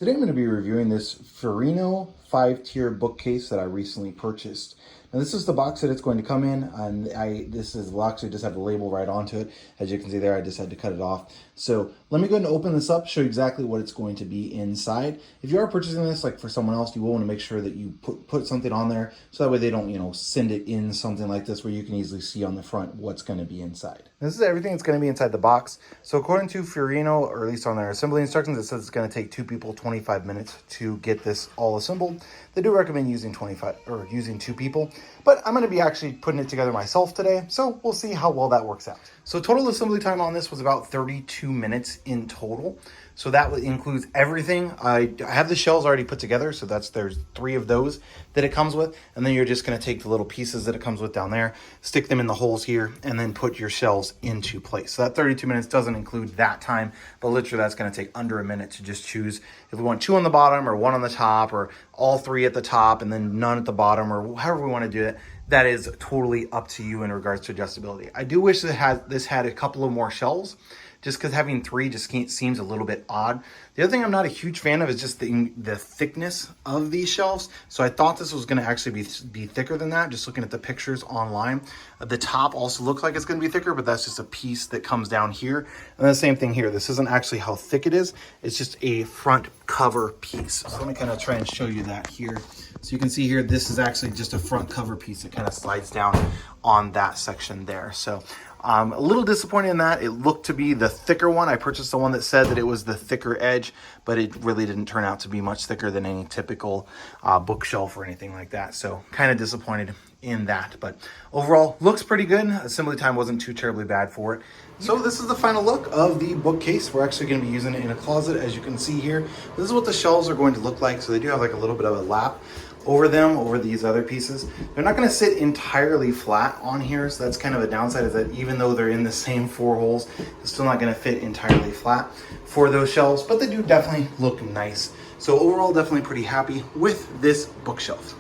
Today I'm going to be reviewing this Furinno 5-tier bookcase that I recently purchased. Now this is the box that it's going to come in, and this is will actually just have the label right onto it. As you can see there, I just had to cut it off. So let me go ahead and open this up, show you exactly what it's going to be inside. If you are purchasing this like for someone else, you will want to make sure that you put something on there so that way they don't, send it in something like this where you can easily see on the front what's going to be inside. This is everything that's going to be inside the box. So according to Furinno, or at least on their assembly instructions, it says it's going to take 2 people 25 minutes to get this all assembled. They do recommend using 2 people, but I'm going to be actually putting it together myself today, so we'll see how well that works out. So total assembly time on this was about 32 minutes in total. So that includes everything. I have the shells already put together, so there's 3 of those that it comes with, and then you're just going to take the little pieces that it comes with down there, stick them in the holes here, and then put your shells into place. So that 32 minutes doesn't include that time, but literally that's going to take under a minute to just choose if we want 2 on the bottom or 1 on the top or all 3 at the top and then none at the bottom, or however we want to do it. That is totally up to you in regards to adjustability. I do wish that this had a couple of more shelves, just because having 3 just seems a little bit odd. The other thing I'm not a huge fan of is just the thickness of these shelves. So I thought this was going to actually be thicker than that, just looking at the pictures online. The top also looks like it's going to be thicker, but that's just a piece that comes down here. And the same thing here. This isn't actually how thick it is. It's just a front cover piece. So let me kind of try and show you that here. So you can see here, this is actually just a front cover piece that kind of slides down on that section there. So a little disappointed in that. It looked to be the thicker one. I purchased the one that said that it was the thicker edge, but it really didn't turn out to be much thicker than any typical bookshelf or anything like that. So kind of disappointed in that, but overall looks pretty good. Assembly time wasn't too terribly bad for it. So this is the final look of the bookcase. We're actually going to be using it in a closet, as you can see here. This is what the shelves are going to look like. So they do have like a little bit of a lap over them, over these other pieces. They're not going to sit entirely flat on here, so that's kind of a downside, is that even though they're in the same 4 holes, it's still not going to fit entirely flat for those shelves, but they do definitely look nice. So overall, definitely pretty happy with this bookshelf.